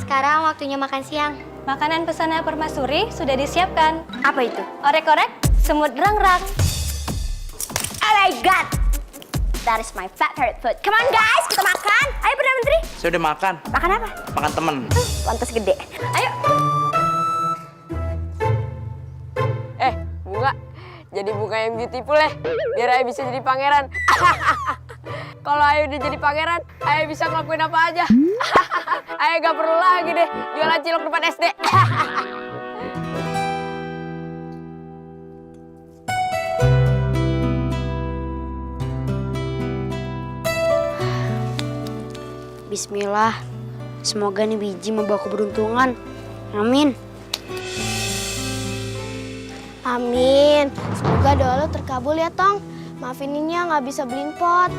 sekarang waktunya makan siang. Makanan pesanan Permaisuri sudah disiapkan. Apa itu? Orek-orek, semut rangrak. Oh my god! That is my favorite food. Come on guys, kita makan. Ayo Perdana Menteri. Saya udah makan. Makan apa? Makan temen. Pantas gede. Ayo. Bunga, jadi bunga yang beautiful ya, biar Ayah bisa jadi pangeran. Kalau Ayah udah jadi pangeran, Ayah bisa ngelakuin apa aja. Ayah gak perlu lagi deh jualan cilok depan SD. Bismillah. Semoga nih biji membawa keberuntungan. Amin. Amin. Semoga doa lo terkabul ya, Tong. Maafin Ninya nggak bisa beliin pot.